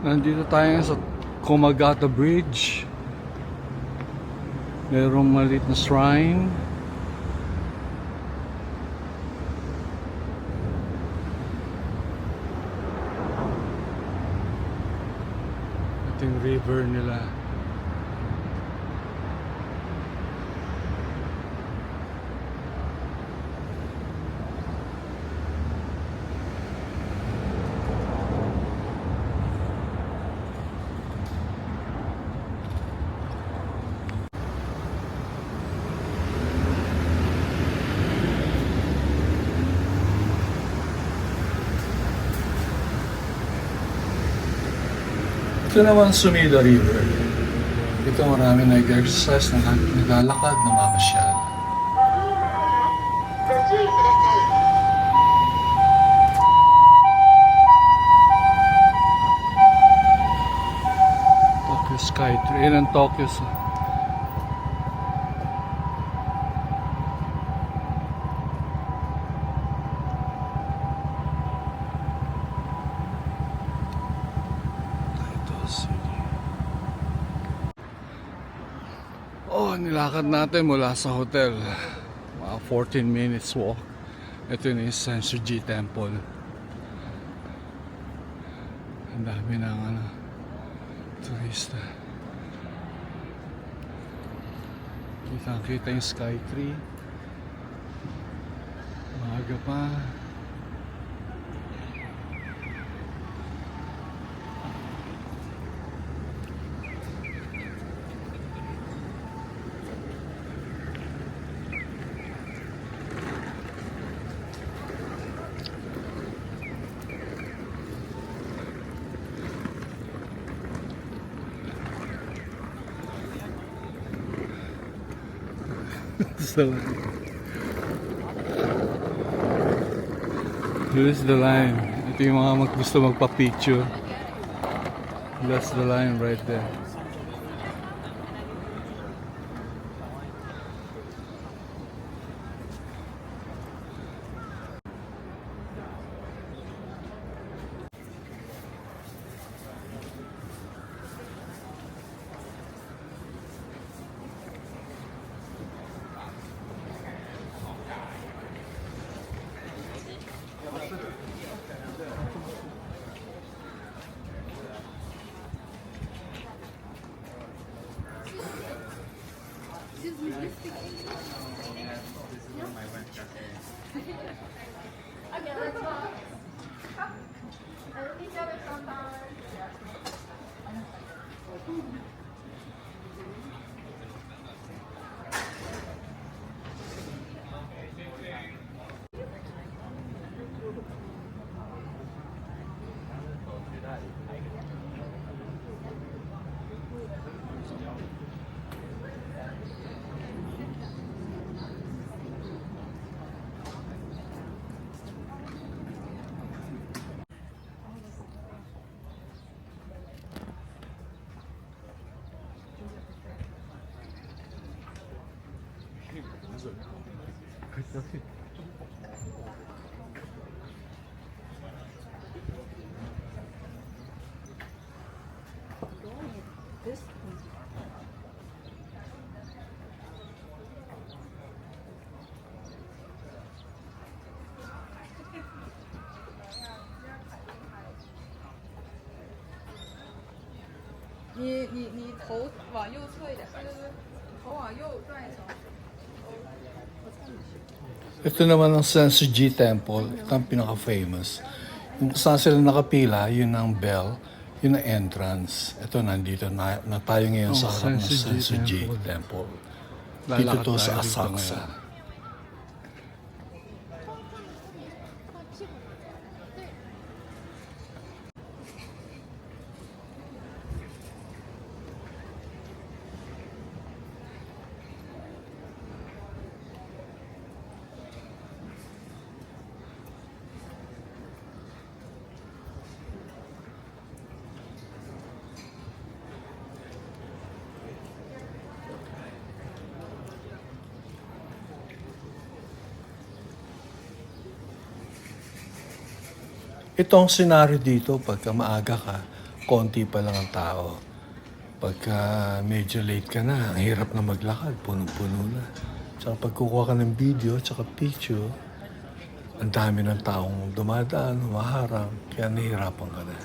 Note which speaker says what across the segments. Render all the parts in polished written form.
Speaker 1: Nandito tayo sa Komagata Bridge. Merong maliit na shrine. Ito yung river nila. Ito naman Sumida River. Ito marami nag-exercise, naglalakad, namamasyal. Tokyo Skytree. Yan ang Tokyo sa... Oh, nilakad natin mula sa hotel. Mga 14 minutes walk. Ito yung Sensoji Temple. Ang dami ng turista. Kita yung Skytree. Maaga pa. So, here's the line. Ito yung mga gusto magpa-picture. That's the line right there.
Speaker 2: 你头往右侧一点，头往右转一层。
Speaker 1: Ito naman ang Sensoji Temple. Ito ang pinaka-famous. Yung saan sila nakapila, yun ang bell, yun ang entrance. Ito, nandito na tayo ngayon sa harap ng Sensoji Temple. Dito to sa Asakusa. Itong senaryo dito, pagka maaga ka, konti pa lang ang tao. Pagka medyo late ka na, ang hirap na maglakad, punong-puno na. Tsaka pag kukuha ka ng video, tsaka picture, ang dami ng taong dumadaan, humaharang, kaya nahihirapan ka na.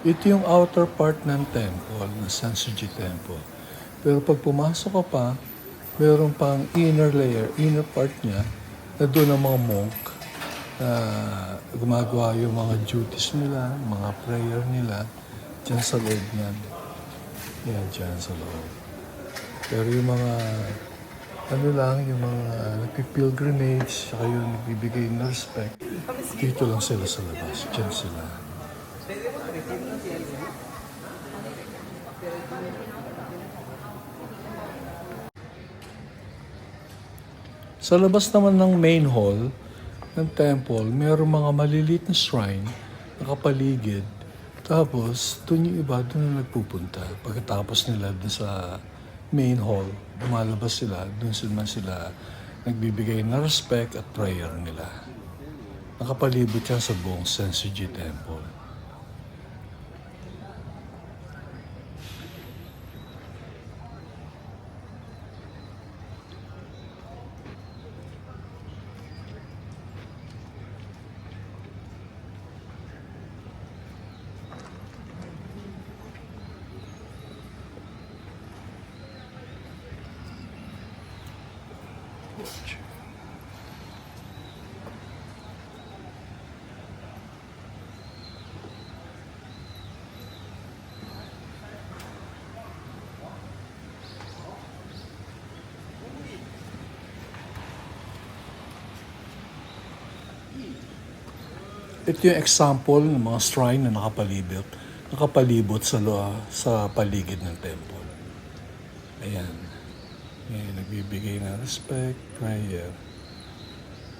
Speaker 1: Ito yung outer part ng temple, ng Sensoji Temple. Pero pag pumasok ka pa, meron pang inner layer, inner part niya, na doon ang mga monk na gumagawa yung mga duties nila, mga prayer nila, dyan sa loob niyan. Yan, dyan sa loob. Pero yung mga, ano lang, yung mga nagpipilgrimage, saka yung nagbibigay ng respect, dito lang sila sa labas, dyan sila. Sa labas naman ng main hall ng temple, mayroong mga maliliit na shrine nakapaligid. Tapos, doon yung iba, doon na nagpupunta. Pagkatapos nila doon sa main hall, lumalabas sila, doon sila nagbibigay ng respect at prayer nila. Nakapalibot yan sa buong Sensoji Temple. Ito yung example ng mga shrine na nakapalibot sa paligid ng temple. Ayan. Ayan, nagbibigay ng respect, prayer.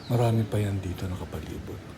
Speaker 1: Marami pa yan dito nakapalibot.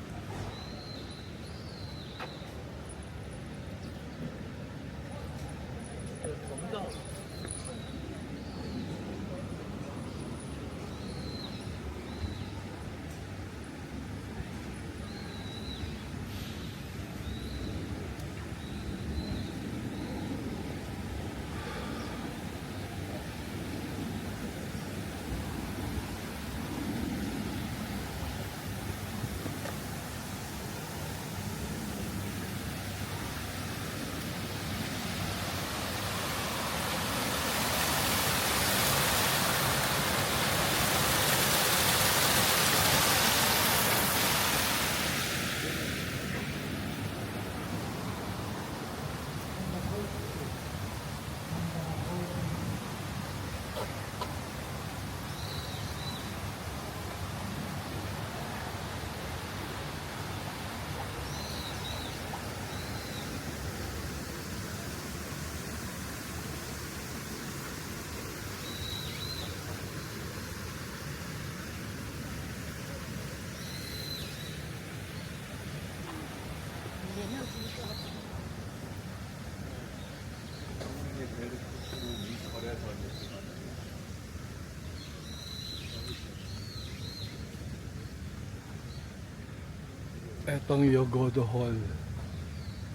Speaker 1: Etong Yogodo Hall,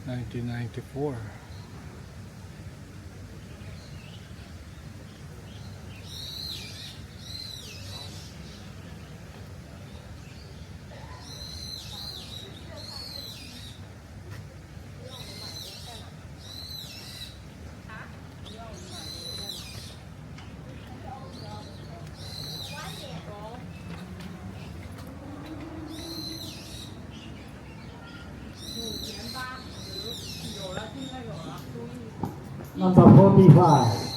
Speaker 1: 1994.
Speaker 3: Number 45.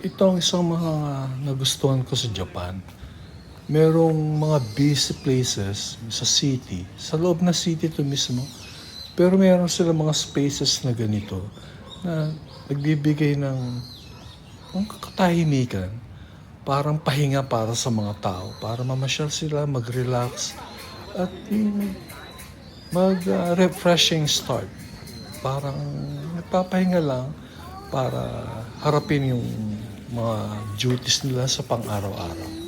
Speaker 1: Ito ang isang mga nagustuhan ko sa Japan. Merong mga busy places sa city, sa loob na city to mismo. Pero meron sila mga spaces na ganito na nagbibigay ng katahimikan, parang pahinga para sa mga tao, para mamasyal sila, mag-relax, at yung mag-refreshing start. Parang nagpapahinga lang para harapin yung mga duties nila sa pang-araw-araw.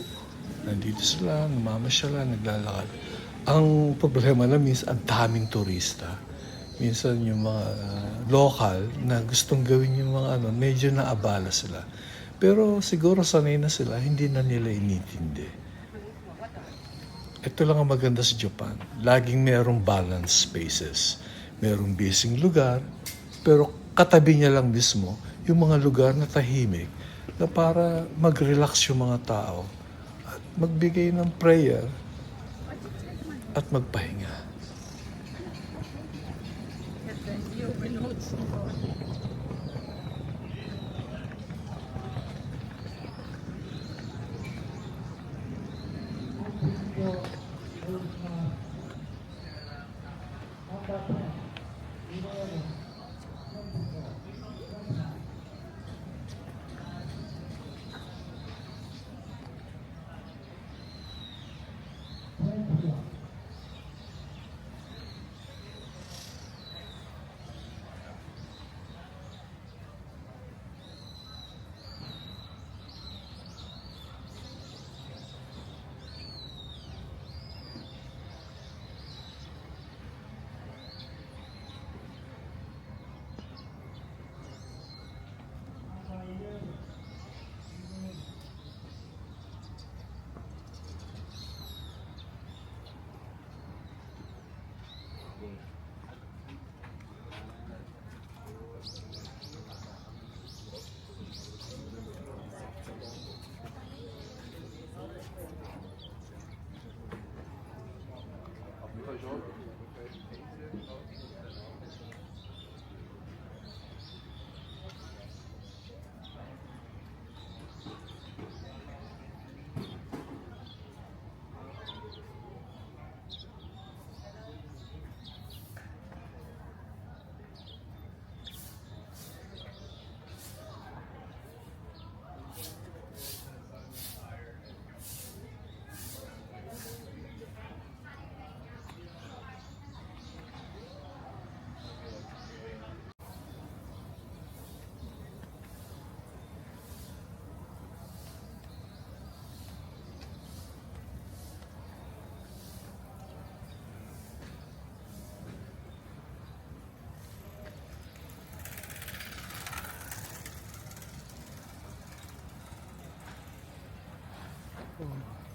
Speaker 1: Nandito sila, namamasyala, naglalakad. Ang problema na minsan, ang daming turista. Minsan yung mga local na gustong gawin yung mga medyo naabala sila. Pero siguro sanay na sila, hindi na nila inintindi. Ito lang ang maganda sa Japan. Laging merong balanced spaces. Merong busy lugar, pero katabi niya lang mismo yung mga lugar na tahimik na para mag-relax yung mga tao at magbigay ng prayer at magpahinga.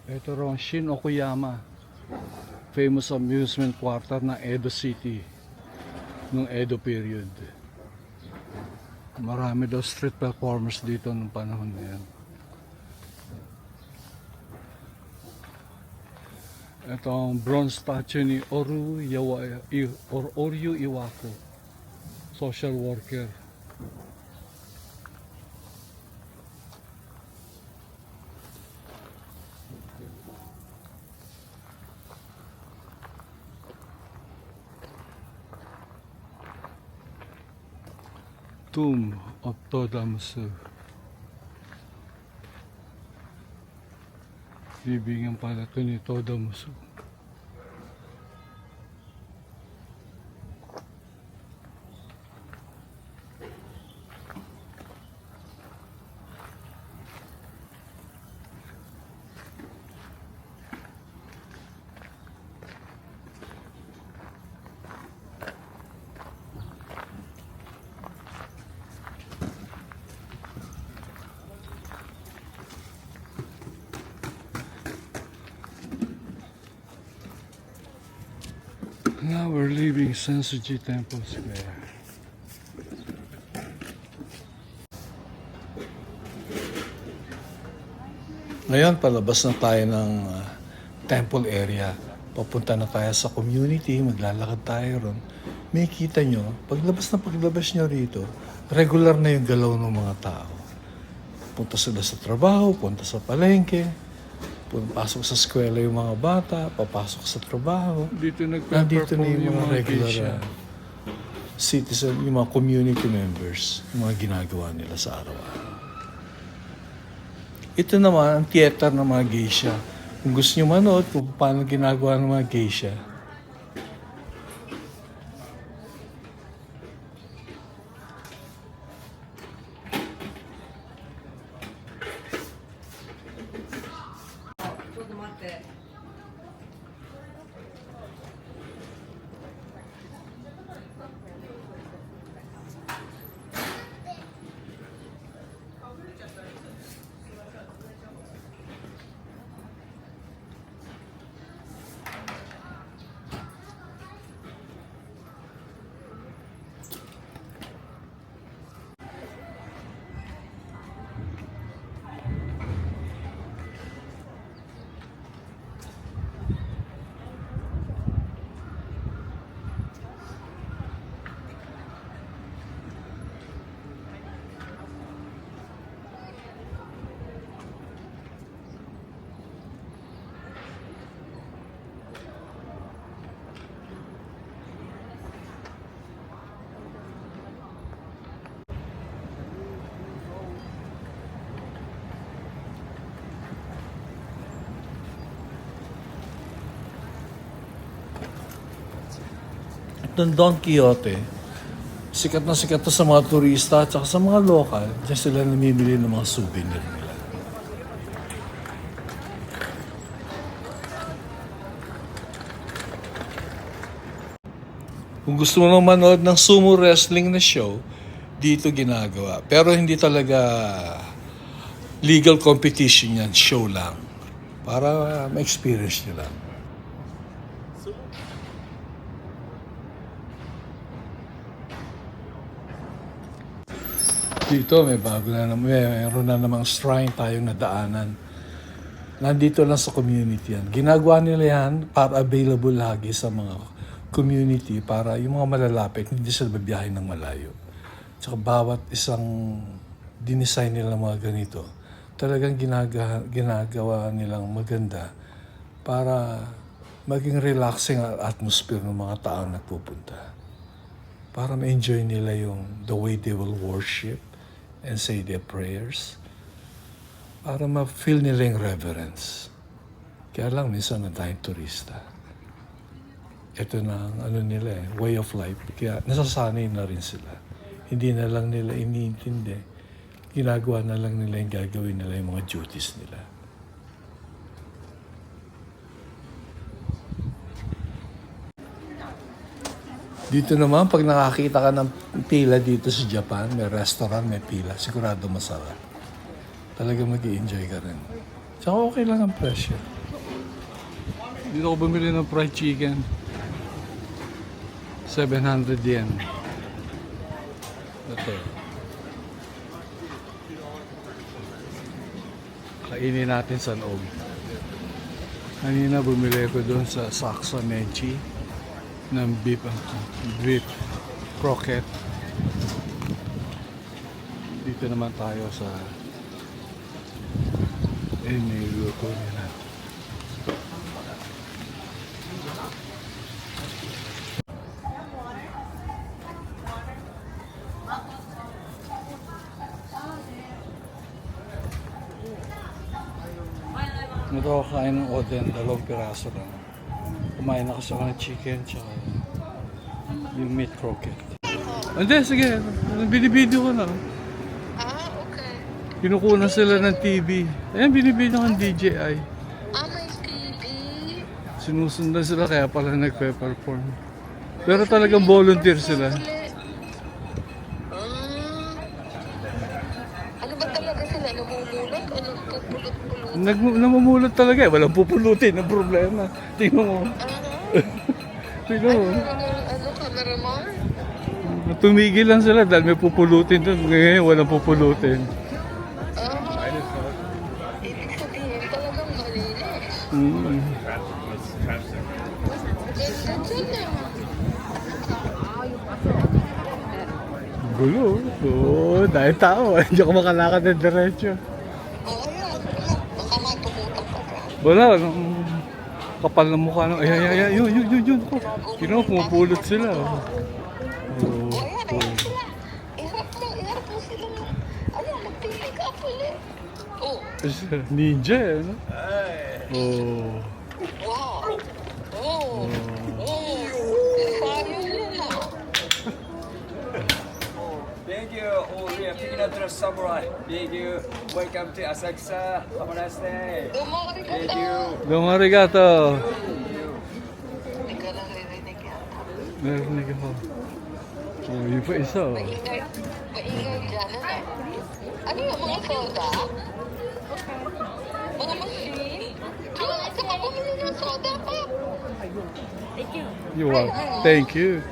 Speaker 1: Ito raw ang Shin Okuyama, famous amusement quarter ng Edo City nung Edo period. Marami daw street performers dito nung panahon na yan. Ito ang bronze statue ni Oryu Iwako, social worker. Tomb of Todamusu. Bibigyan pala ito ni Todamusu. Now we're leaving Sensuji Temple Square. Ngayon, palabas na tayo ng temple area. Papunta na tayo sa community, maglalakad tayo ron. May kita nyo, paglabas nyo rito, regular na yung galaw ng mga tao. Punta sila sa trabaho, punta sa palengke, pasok sa eskwela yung mga bata, papasok sa trabaho. Nandito na yung mga regular citizen, yung mga community members, yung mga ginagawa nila sa araw-araw. Ito naman ang theater ng mga geisha. Kung gusto nyo manood kung paano ginagawa ng mga geisha, itong Don Quixote, sikat na sikat to sa mga turista at sa mga lokal. Diyan sila namimili ng mga souvenir nila. Kung gusto mo nang manood ng sumo wrestling na show, dito ginagawa. Pero hindi talaga legal competition yan, show lang. Para ma-experience nyo lang. Dito may bago na naman, mayroon na namang shrine tayong nadaanan. Nandito lang sa community yan. Ginagawa nila yan para available lagi sa mga community para yung mga malalapit, hindi sila babiyahin ng malayo. Tsaka bawat isang dinesign nila mga ganito, talagang ginagawa nilang maganda para maging relaxing ang atmosphere ng mga taong nagpupunta. Para ma-enjoy nila yung the way they will worship and say their prayers. Para ma-feel nila yung reverence. Kaya lang minsan na tayong turista. Ito na ang nila way of life. Kaya nasasanay na rin sila. Hindi na lang nila iniintindi. Ginagawa na lang nila yung gagawin nila yung mga duties nila. Dito naman, pag nakakita ka ng pila dito sa Japan, may restaurant, may pila, sigurado masarap. Talaga mag-i-enjoy ka rin. Tsaka okay lang ang presyo. Dito ako bumili ng fried chicken. 700 yen. Ito. Kainin natin sa loob. Kanina bumili ko doon sa Saksa Menchi ng beef croquette. Dito naman tayo sa niluto nila. Dito ako kain ng oden, 2 piraso lang. Kumain ako sa mga chicken, tsaka yung meat croquette. Hindi, sige. Binibideo ko na.
Speaker 4: Okay.
Speaker 1: Kinukuha sila ng TV. Ayan, binibideo ko ng DJI.
Speaker 4: May TV.
Speaker 1: Sinusundan sila kaya pala nagpe-perform. Pero talagang volunteer sila.
Speaker 4: Ano ba talaga sila? Namumulot o nagpupulot-pulot?
Speaker 1: Namumulot talaga eh. Walang pupulutin ang problema. Tingnan mo. Tingnan mo.
Speaker 4: Cameraman?
Speaker 1: Tumigil lang sila dahil may pupulutin doon. Ngayon walang pupulutin.
Speaker 4: Ibig sabihin talagang malinis. Ganda dyan
Speaker 1: Gulo. Oo, dahil tao. Hindi ako makalakad ng diretso.
Speaker 4: Oo, yan. Baka matumutok ka dyan.
Speaker 1: Wala. Kapal ng mukha. Ay. Yun. Tingnan mo, pumupulot sila. Oo.
Speaker 4: Ayan sila. Iharap mo sila. Ayan, nagpipick up ulit. Oh,
Speaker 1: Ninja eh, no? Oh.
Speaker 4: wow. Oh. Sayo nila.
Speaker 5: Thank you. Oh, we are picking up the samurai. Thank you. Welcome to Asakusa. Have a nice day.
Speaker 4: Dumari ka
Speaker 5: Thank
Speaker 4: daw.
Speaker 5: you.
Speaker 1: Dumarigato.
Speaker 4: Hindi ka naririnig yata.
Speaker 1: Narinig ako. Oh, yun pa isa. Oh.
Speaker 4: Maingay dyan, ano? Ano yung mga soda? Mga machine? Ito ka bumili ng soda pa.
Speaker 1: You are. Thank you.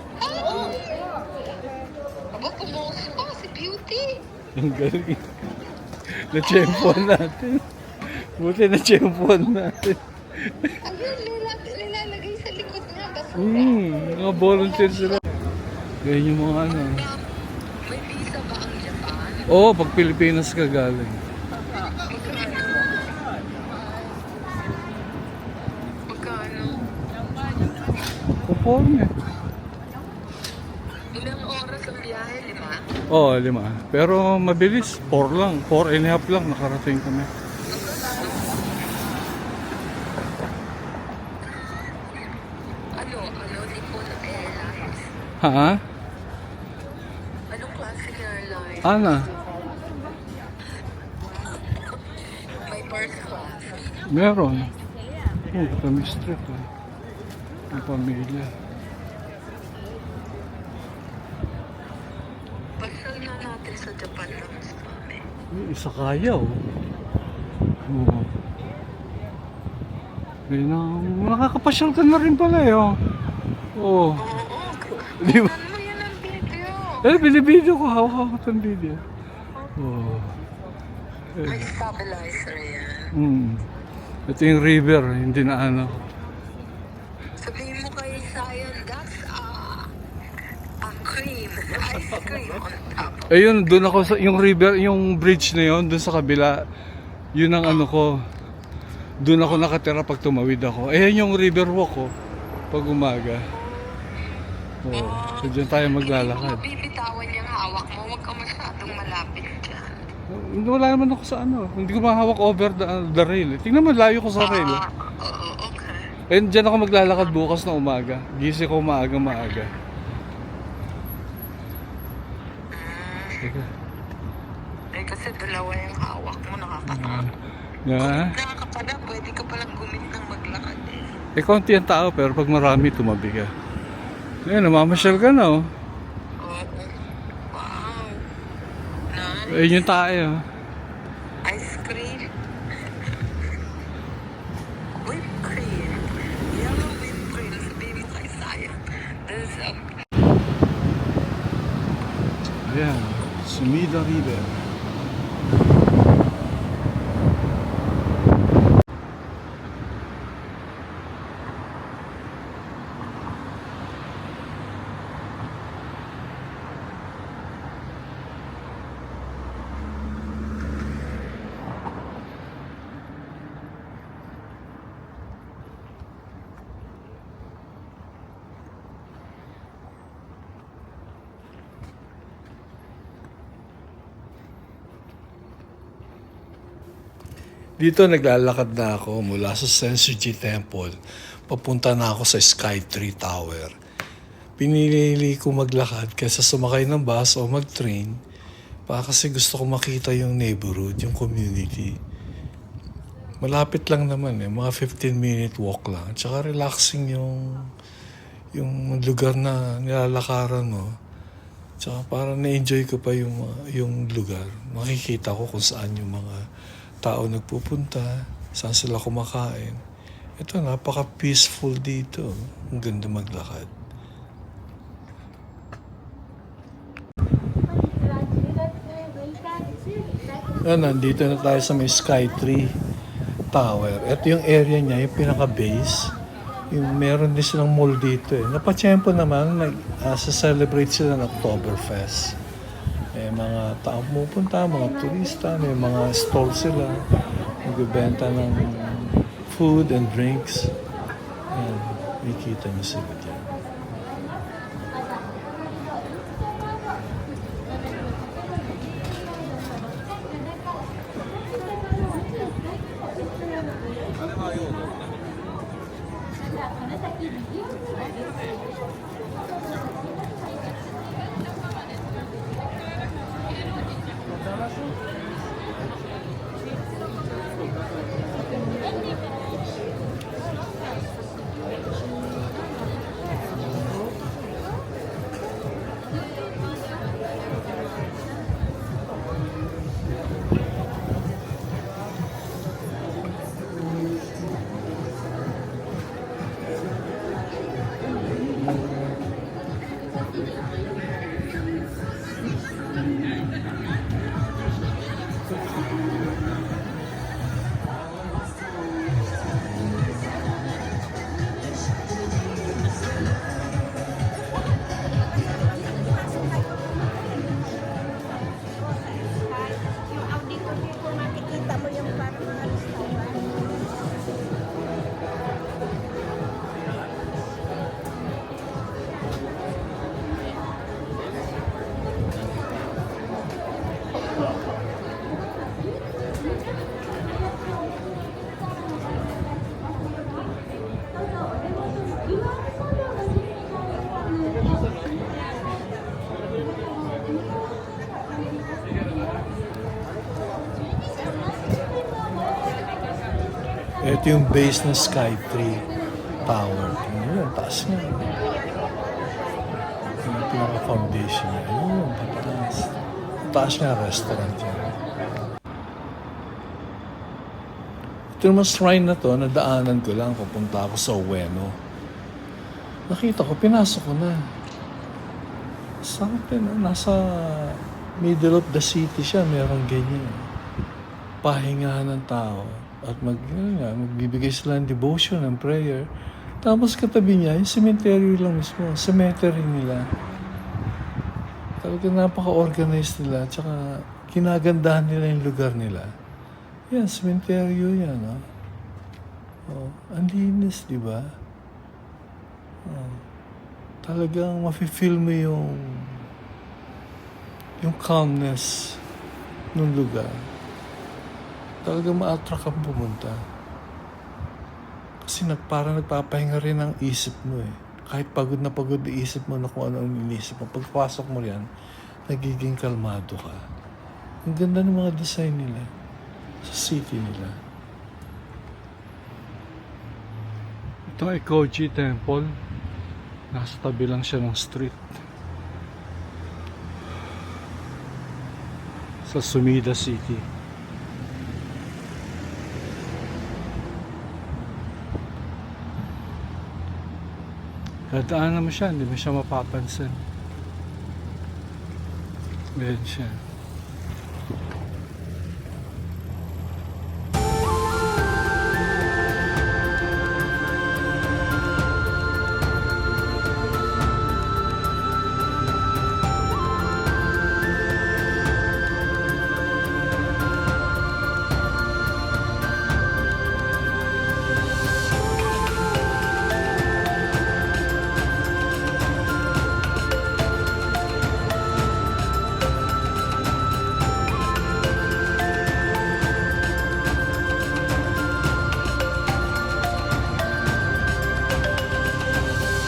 Speaker 4: Aba, kumos pa si Beauty.
Speaker 1: Ang galing. Na-champion natin. Buti na-champion natin.
Speaker 4: Ayun, nilalagay sa likod niya. Basura.
Speaker 1: Mga volunteer sila. Ganyan yung mga ano.
Speaker 4: May visa ba ang Japan?
Speaker 1: Oo, pag Pilipinas ka galing.
Speaker 4: Magkano?
Speaker 1: Conforme.
Speaker 4: Ilang oras ang biyahe, 5?
Speaker 1: Oo, 5. Pero mabilis. 4 lang. 4.5 lang nakarating kami.
Speaker 4: Ano, Nippon Airlines?
Speaker 1: Ha?
Speaker 4: Anong klase airline?
Speaker 1: Ana?
Speaker 4: May first class.
Speaker 1: Meron. Oh, kami strip eh. Ang pamilya.
Speaker 4: Pasal na natin sa Japan lang kami.
Speaker 1: Isa kaya oh. Oo. Nakakapasyal ka na rin pala eh oh. Oo. Di ba?
Speaker 4: Ano mo yan ang video?
Speaker 1: Binibideo ko. Hawak ko ng video. Oo.
Speaker 4: May stabilizer yan.
Speaker 1: Ito yung river. Hindi na ano.
Speaker 4: Sabihin mo kay Sayan, that's a cream. Ice cream on top.
Speaker 1: Ayun, doon ako sa yung river, yung bridge na yun, doon sa kabila. Yun ang ano ko. Doon ako nakatira pag tumawid ako. Ayan yung river walk ko pag umaga. Oh, so dyan tayo maglalakad.
Speaker 4: Hindi mo mabibitawan yung hawak mo. Huwag ka masyadong malapit dyan.
Speaker 1: Wala naman ako sa ano. Hindi ko mahawak over the rail. Tingnan mo, layo ko sa rail.
Speaker 4: Oo, okay.
Speaker 1: And dyan ako maglalakad bukas na umaga. Gising ko maaga-maaga. Teka.
Speaker 4: Eh kasi dalawa yung hawak mo, nakakatakot.
Speaker 1: Yeah.
Speaker 4: Nakakapala, pwede ka palang gumintang maglakad eh.
Speaker 1: Konti ang tao pero pag marami tumabi ka. Ayun, namamasyal ka na oh.
Speaker 4: Oo. Wow. Nice.
Speaker 1: Ayun yung tayo.
Speaker 4: Ice cream. Whipped cream. Yellow whipped cream. Sabihin mo kay Sayan. There's a...
Speaker 1: Ayan, Sumida River. Dito naglalakad na ako mula sa Sensoji Temple. Papunta na ako sa Sky Tree Tower. Pinili ko maglakad kaysa sumakay ng bus o mag-train. Kasi gusto ko makita yung neighborhood, yung community. Malapit lang naman mga 15-minute walk lang. Tsaka relaxing yung lugar na nilalakaran mo. Tsaka parang na-enjoy ko pa yung lugar. Makikita ko kung saan yung mga tao nagpupunta, saan sila kumakain. Ito, napaka-peaceful dito. Ang ganda maglakad. Nandito na tayo sa may Sky Tree Tower. Ito yung area niya, yung pinaka-base. Yung meron din silang mall dito Napatsyempo naman, sa-celebrate sila ng Oktoberfest. Mga tao pumupunta, mga turista, may mga stall sila. Nagbibenta ng food and drinks. Ayan, makikita niyo sila dyan. Ito yung base ng Sky Tree Tower. Yun, taas niya. Yung pinaka-foundation niya. Yun, taas. Taas niya, restaurant yan. Ito naman shrine na to, nadaanan ko lang, pupunta ako sa Ueno. Nakita ko, pinasok ko na. Something, nasa middle of the city siya, merong ganyan. Pahingahan ng tao. At magbibigay sila ng devotion, ng prayer. Tapos katabi niya, yung cemetery lang mismo. Cemetery nila. Talagang napaka-organized nila. Tsaka kinagandahan nila yung lugar nila. Yan, cemetery yan. Ang linis, di ba? Talagang mafe-feel mo yung calmness ng lugar. Talagang ma-attract kang pumunta. Kasi parang nagpapahinga rin ang isip mo Kahit pagod na isip mo na kung ano ang inisip mo. Pagpasok mo yan, nagiging kalmado ka. Ang ganda ng mga design nila sa city nila. Ito ay Koji Temple. Nasa tabi lang siya ng street. Sa Sumida City. Dadaan naman siya, hindi mo siya mapapansin. Ayan siya.